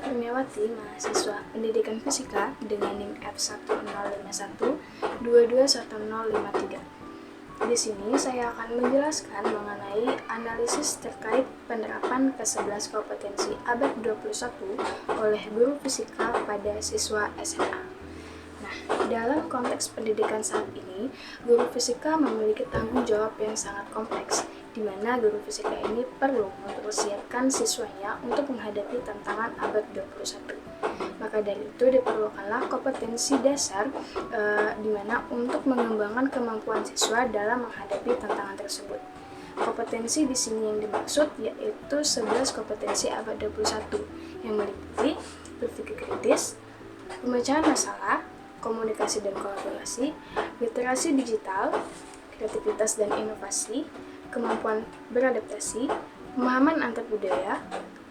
Kurniawati, mahasiswa Pendidikan Fisika dengan NIM F1051221053. Di sini saya akan menjelaskan mengenai analisis terkait penerapan ke-11 kompetensi abad 21 oleh guru fisika pada siswa SMA. Nah, dalam konteks pendidikan saat ini, guru fisika memiliki tanggung jawab yang sangat kompleks, di mana guru fisika ini perlu mempersiapkan siswanya untuk menghadapi tantangan abad 21. Maka dari itu diperlukanlah kompetensi dasar di mana untuk mengembangkan kemampuan siswa dalam menghadapi tantangan tersebut. Kompetensi di sini yang dimaksud yaitu 11 kompetensi abad 21 yang meliputi berpikir kritis, pemecahan masalah, komunikasi dan kolaborasi, literasi digital, kreativitas dan inovasi, kemampuan beradaptasi, pemahaman antar budaya,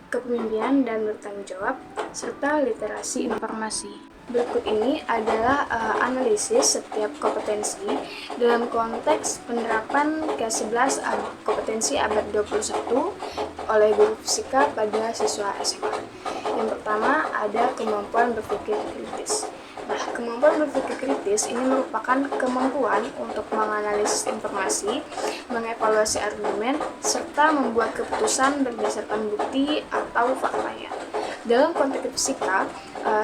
kepemimpinan dan bertanggung jawab, serta literasi informasi. Berikut ini adalah analisis setiap kompetensi dalam konteks penerapan ke-11 kompetensi abad 21 oleh guru fisika pada siswa SMA. Yang pertama ada kemampuan berpikir kritis. Nah, kemampuan berpikir kritis ini merupakan kemampuan untuk menganalisis informasi, mengevaluasi argumen, serta membuat keputusan berdasarkan bukti atau faktanya. Dalam konteks fisika,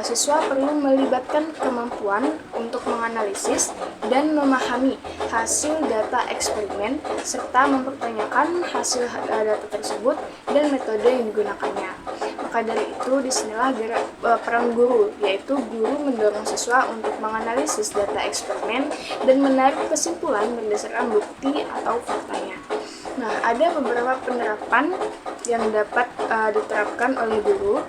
siswa perlu melibatkan kemampuan untuk menganalisis dan memahami hasil data eksperimen, serta mempertanyakan hasil data tersebut dan metode yang digunakannya. Maka dari itu, disinilah peran guru, yaitu guru mendorong siswa untuk menganalisis data eksperimen dan menarik kesimpulan berdasarkan bukti atau faktanya. Nah, ada beberapa penerapan yang dapat diterapkan oleh guru,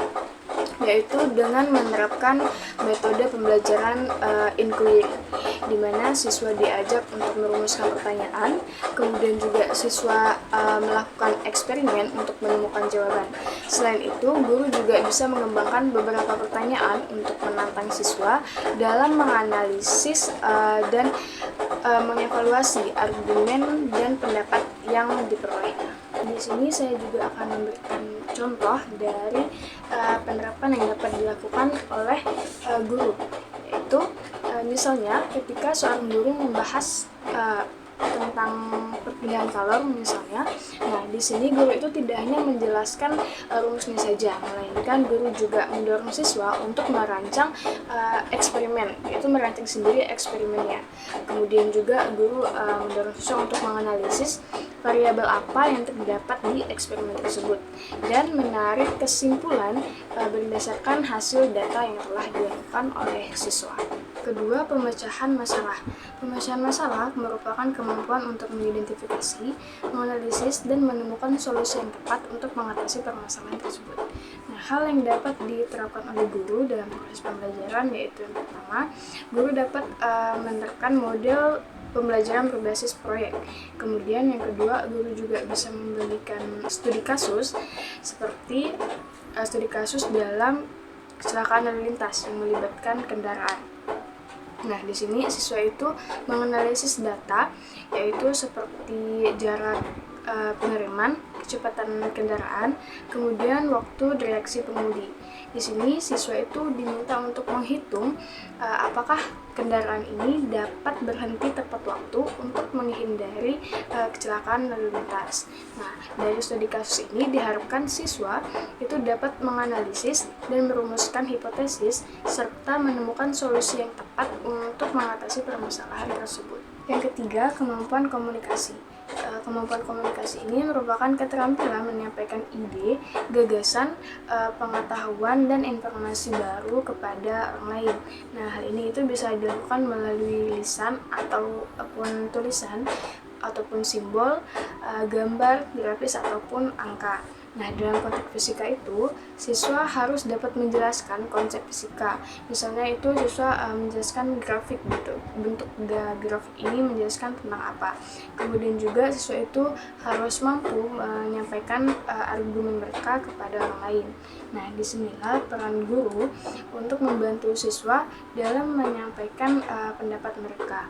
yaitu dengan menerapkan metode pembelajaran inquiry, di mana siswa diajak untuk merumuskan pertanyaan, kemudian juga siswa melakukan eksperimen untuk menemukan jawaban. Selain itu, guru juga bisa mengembangkan beberapa pertanyaan untuk menantang siswa dalam menganalisis dan mengevaluasi argumen dan pendapat yang diperolehnya. Di sini saya juga akan memberikan contoh dari penerapan yang dapat dilakukan oleh guru, yaitu misalnya ketika seorang guru membahas tentang perpindahan kalor misalnya. Nah, di sini guru itu tidak hanya menjelaskan rumusnya saja, melainkan guru juga mendorong siswa untuk merancang eksperimen, yaitu merancang sendiri eksperimennya. Kemudian juga guru mendorong siswa untuk menganalisis variabel apa yang terdapat di eksperimen tersebut dan menarik kesimpulan berdasarkan hasil data yang telah dilakukan oleh siswa. Kedua, pemecahan masalah. Pemecahan masalah merupakan kemampuan untuk mengidentifikasi, menganalisis, dan menemukan solusi yang tepat untuk mengatasi permasalahan tersebut. Nah, hal yang dapat diterapkan oleh guru dalam proses pembelajaran yaitu yang pertama, guru dapat menerapkan model pembelajaran berbasis proyek. Kemudian yang kedua, guru juga bisa memberikan studi kasus seperti studi kasus dalam kecelakaan lalu lintas yang melibatkan kendaraan. Nah, di sini siswa itu menganalisis data, yaitu seperti jarak pengiriman, kecepatan kendaraan, kemudian waktu reaksi pengemudi. Di sini siswa itu diminta untuk menghitung apakah kendaraan ini dapat berhenti tepat waktu untuk menghindari kecelakaan lalu lintas. Nah, dari studi kasus ini diharapkan siswa itu dapat menganalisis dan merumuskan hipotesis serta menemukan solusi yang tepat untuk mengatasi permasalahan tersebut. Yang ketiga, kemampuan komunikasi. Kemampuan komunikasi ini merupakan keterampilan menyampaikan ide, gagasan, pengetahuan, dan informasi baru kepada orang lain. Nah, hal ini itu bisa dilakukan melalui lisan ataupun tulisan, ataupun simbol, gambar, grafis, ataupun angka. Nah, dalam konteks fisika itu, siswa harus dapat menjelaskan konsep fisika. Misalnya itu siswa menjelaskan grafik gitu. Bentuk grafik ini menjelaskan tentang apa. Kemudian juga siswa itu harus mampu menyampaikan argumen mereka kepada orang lain. Nah, disinilah peran guru untuk membantu siswa dalam menyampaikan pendapat mereka.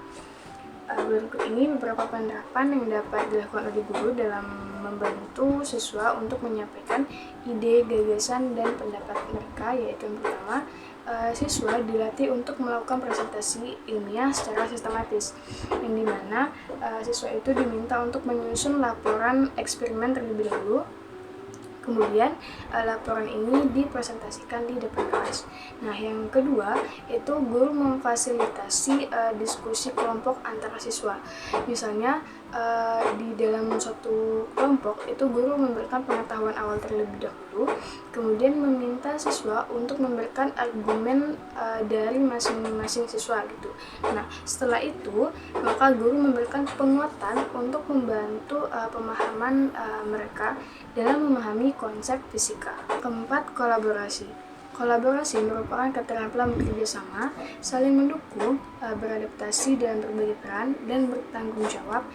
Berikut ini beberapa penerapan yang dapat dilakukan oleh guru dalam membantu siswa untuk menyampaikan ide, gagasan, dan pendapat mereka. fisika, yaitu yang pertama, siswa dilatih untuk melakukan presentasi ilmiah secara sistematis, yang dimana siswa itu diminta untuk menyusun laporan eksperimen terlebih dahulu. Kemudian laporan ini dipresentasikan di depan kelas. Nah, yang kedua itu guru memfasilitasi diskusi kelompok antara siswa. Misalnya di dalam suatu kelompok itu guru memberikan pengetahuan awal terlebih dahulu, kemudian meminta siswa untuk memberikan argumen dari masing-masing siswa gitu. Nah, setelah itu maka guru memberikan penguatan untuk membantu pemahaman mereka dalam memahami konsep fisika. Keempat, kolaborasi. Kolaborasi merupakan keterampilan bekerja sama, saling mendukung, beradaptasi dalam berbagai peran, dan bertanggung jawab,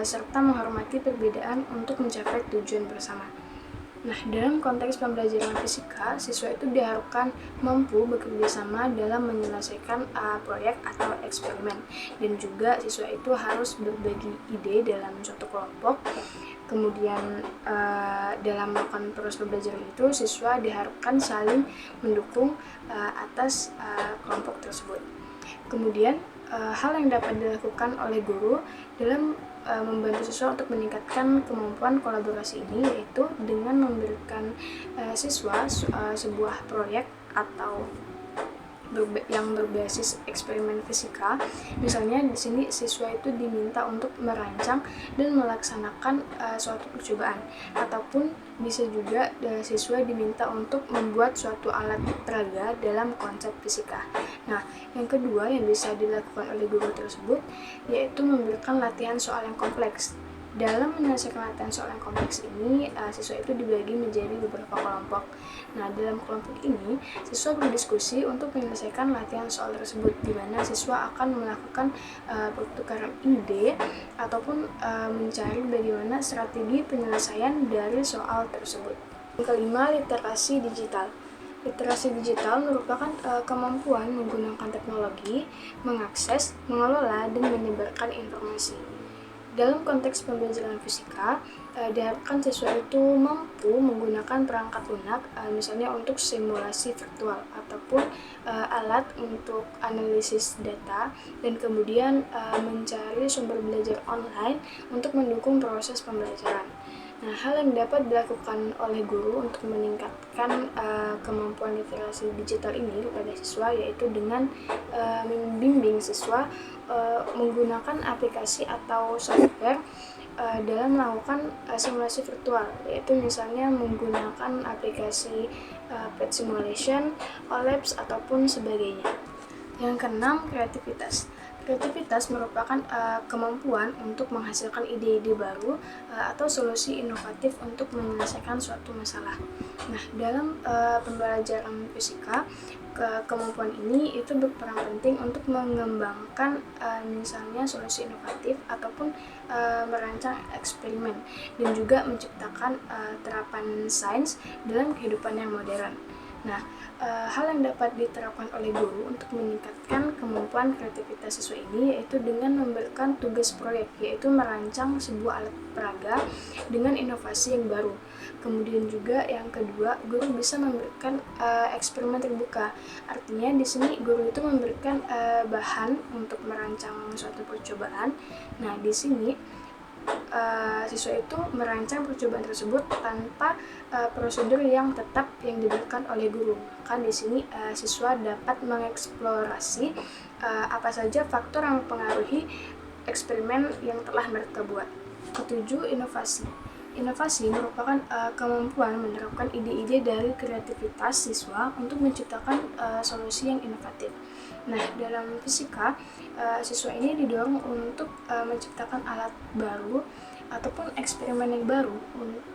serta menghormati perbedaan untuk mencapai tujuan bersama. Nah, dalam konteks pembelajaran fisika, siswa itu diharapkan mampu bekerja sama dalam menyelesaikan proyek atau eksperimen, dan juga siswa itu harus berbagi ide dalam suatu kelompok. Kemudian dalam melakukan proses pembelajaran itu, siswa diharapkan saling mendukung atas kelompok tersebut. Kemudian hal yang dapat dilakukan oleh guru dalam membantu siswa untuk meningkatkan kemampuan kolaborasi ini, yaitu dengan memberikan siswa sebuah proyek atau yang berbasis eksperimen fisika. Misalnya di sini siswa itu diminta untuk merancang dan melaksanakan suatu percobaan, ataupun bisa juga siswa diminta untuk membuat suatu alat peraga dalam konsep fisika. Nah, yang kedua yang bisa dilakukan oleh guru tersebut yaitu memberikan latihan soal yang kompleks. Dalam menyelesaikan latihan soal yang kompleks ini, siswa itu dibagi menjadi beberapa kelompok. Nah, dalam kelompok ini, siswa berdiskusi untuk menyelesaikan latihan soal tersebut, di mana siswa akan melakukan pertukaran ide ataupun mencari bagaimana strategi penyelesaian dari soal tersebut. Yang kelima, literasi digital. Literasi digital merupakan kemampuan menggunakan teknologi, mengakses, mengelola, dan menyebarkan informasi. Dalam konteks pembelajaran fisika, diharapkan siswa itu mampu menggunakan perangkat lunak, misalnya untuk simulasi virtual ataupun alat untuk analisis data, dan kemudian mencari sumber belajar online untuk mendukung proses pembelajaran. Nah, hal yang dapat dilakukan oleh guru untuk meningkatkan kemampuan literasi digital ini kepada siswa yaitu dengan membimbing siswa menggunakan aplikasi atau software dalam melakukan simulasi virtual, yaitu misalnya menggunakan aplikasi Pet Simulation, OLAPS, ataupun sebagainya. Yang keenam, kreativitas. Kreativitas merupakan kemampuan untuk menghasilkan ide-ide baru atau solusi inovatif untuk menyelesaikan suatu masalah. Nah, dalam pembelajaran fisika, kemampuan ini itu berperan penting untuk mengembangkan misalnya solusi inovatif ataupun merancang eksperimen, dan juga menciptakan terapan sains dalam kehidupan yang modern. Nah, hal yang dapat diterapkan oleh guru untuk meningkatkan kemampuan kreativitas siswa ini yaitu dengan memberikan tugas proyek, yaitu merancang sebuah alat peraga dengan inovasi yang baru. Kemudian juga yang kedua, guru bisa memberikan eksperimen terbuka. Artinya di sini guru itu memberikan bahan untuk merancang suatu percobaan. Nah, di sini siswa itu merancang percobaan tersebut tanpa prosedur yang tetap yang diberikan oleh guru. Maka di sini siswa dapat mengeksplorasi apa saja faktor yang mempengaruhi eksperimen yang telah mereka buat. Ketujuh, inovasi. Inovasi merupakan kemampuan menerapkan ide-ide dari kreativitas siswa untuk menciptakan solusi yang inovatif. Nah, dalam fisika, siswa ini didorong untuk menciptakan alat baru ataupun eksperimen yang baru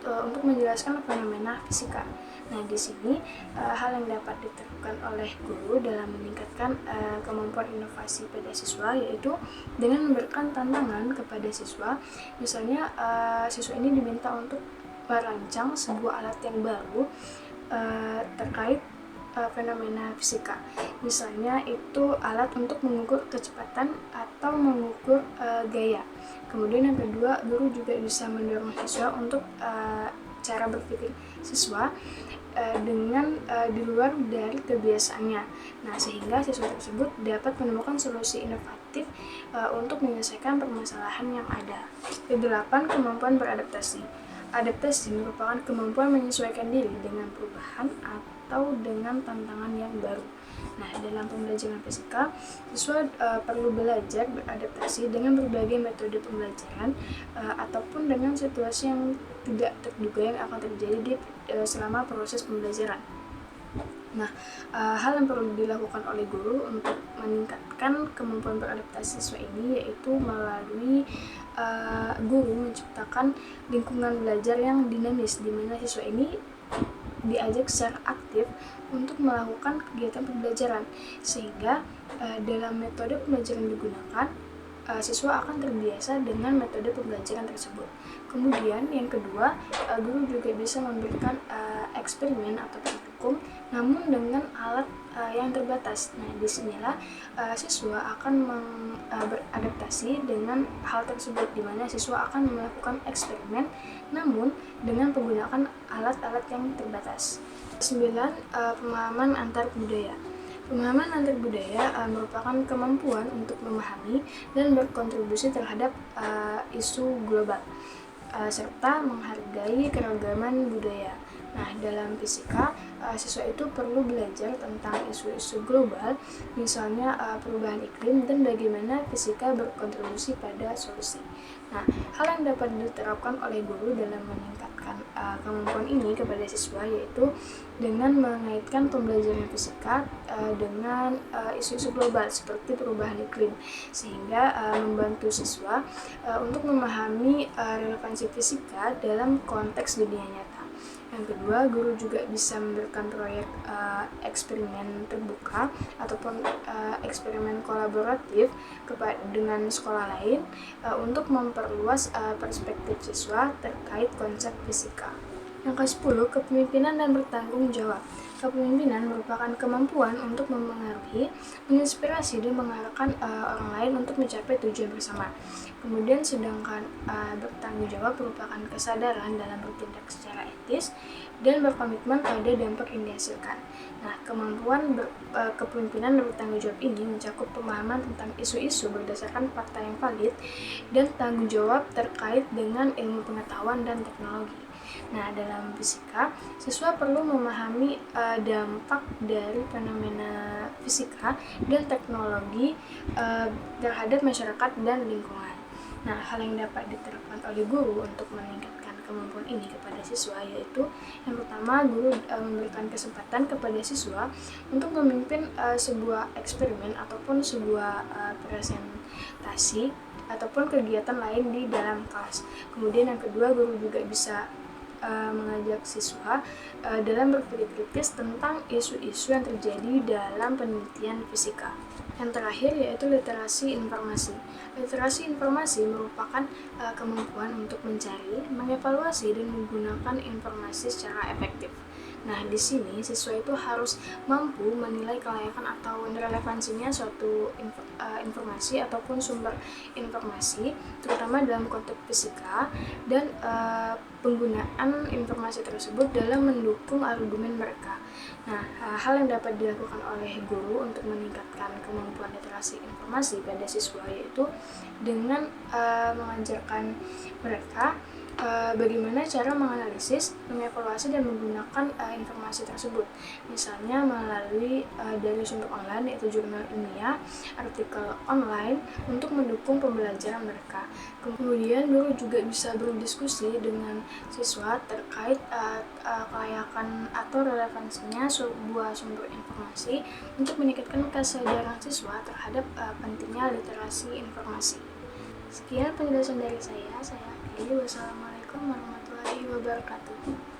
untuk menjelaskan fenomena fisika. Nah, di sini hal yang dapat diterapkan oleh guru dalam meningkatkan kemampuan inovasi pada siswa yaitu dengan memberikan tantangan kepada siswa. Misalnya siswa ini diminta untuk merancang sebuah alat yang baru terkait fenomena fisika. Misalnya itu alat untuk mengukur kecepatan atau mengukur gaya. Kemudian yang kedua, guru juga bisa mendorong siswa untuk cara berpikir siswa dengan di luar dari kebiasaannya. Nah, sehingga siswa tersebut dapat menemukan solusi inovatif untuk menyelesaikan permasalahan yang ada. Kedelapan, kemampuan beradaptasi. Adaptasi merupakan kemampuan menyesuaikan diri dengan perubahan atau dengan tantangan yang baru. Nah, dalam pembelajaran fisika, siswa perlu belajar beradaptasi dengan berbagai metode pembelajaran ataupun dengan situasi yang tidak terduga yang akan terjadi selama proses pembelajaran. Nah, hal yang perlu dilakukan oleh guru untuk meningkatkan kemampuan beradaptasi siswa ini yaitu melalui guru menciptakan lingkungan belajar yang dinamis, di mana siswa ini diajak secara aktif untuk melakukan kegiatan pembelajaran, sehingga dalam metode pembelajaran digunakan, siswa akan terbiasa dengan metode pembelajaran tersebut. Kemudian yang kedua, guru juga bisa memberikan eksperimen atau praktikum, namun dengan alat yang terbatas. Nah, disinilah siswa akan beradaptasi dengan hal tersebut, di mana siswa akan melakukan eksperimen, namun dengan menggunakan alat-alat yang terbatas. 9. Pemahaman antar budaya. Pemahaman antar budaya merupakan kemampuan untuk memahami dan berkontribusi terhadap isu global, serta menghargai keragaman budaya. Nah, dalam fisika, siswa itu perlu belajar tentang isu-isu global, misalnya perubahan iklim dan bagaimana fisika berkontribusi pada solusi. Nah, hal yang dapat diterapkan oleh guru dalam meningkatkan kemampuan ini kepada siswa yaitu dengan mengaitkan pembelajaran fisika dengan isu-isu global seperti perubahan iklim, sehingga membantu siswa untuk memahami relevansi fisika dalam konteks dunia nyata. Yang kedua, guru juga bisa memberikan proyek eksperimen terbuka ataupun eksperimen kolaboratif dengan sekolah lain untuk memperluas perspektif siswa terkait konsep fisika. Yang ke-10, kepemimpinan dan bertanggung jawab. Kepemimpinan merupakan kemampuan untuk memengaruhi, menginspirasi, dan mengarahkan orang lain untuk mencapai tujuan bersama. Kemudian sedangkan bertanggung jawab merupakan kesadaran dalam bertindak secara etis dan berkomitmen pada dampak yang dihasilkan. Nah, kemampuan kepemimpinan dan bertanggung jawab ini mencakup pemahaman tentang isu-isu berdasarkan fakta yang valid dan tanggung jawab terkait dengan ilmu pengetahuan dan teknologi. Nah, dalam fisika, siswa perlu memahami dampak dari fenomena fisika dan teknologi terhadap masyarakat dan lingkungan. Nah, hal yang dapat diterapkan oleh guru untuk meningkatkan kemampuan ini kepada siswa yaitu yang pertama, guru memberikan kesempatan kepada siswa untuk memimpin sebuah eksperimen ataupun sebuah presentasi ataupun kegiatan lain di dalam kelas. Kemudian yang kedua, guru juga bisa mengajak siswa dalam berpikir kritis tentang isu-isu yang terjadi dalam penelitian fisika. Yang terakhir yaitu literasi informasi. Literasi informasi merupakan kemampuan untuk mencari, mengevaluasi, dan menggunakan informasi secara efektif. Nah, di sini siswa itu harus mampu menilai kelayakan atau relevansinya suatu informasi ataupun sumber informasi, terutama dalam konteks fisika, dan penggunaan informasi tersebut dalam mendukung argumen mereka. Nah, hal yang dapat dilakukan oleh guru untuk meningkatkan kemampuan literasi informasi pada siswa yaitu dengan mengajarkan mereka bagaimana cara menganalisis, mengevaluasi, dan menggunakan informasi tersebut. Misalnya melalui dari sumber online yaitu jurnal ilmiah, artikel online untuk mendukung pembelajaran mereka. Kemudian guru juga bisa berdiskusi dengan siswa terkait kelayakan atau relevansinya sebuah sumber informasi untuk meningkatkan kesadaran siswa terhadap pentingnya literasi informasi. Sekian penjelasan dari saya akhiri. Wassalamualaikum warahmatullahi wabarakatuh.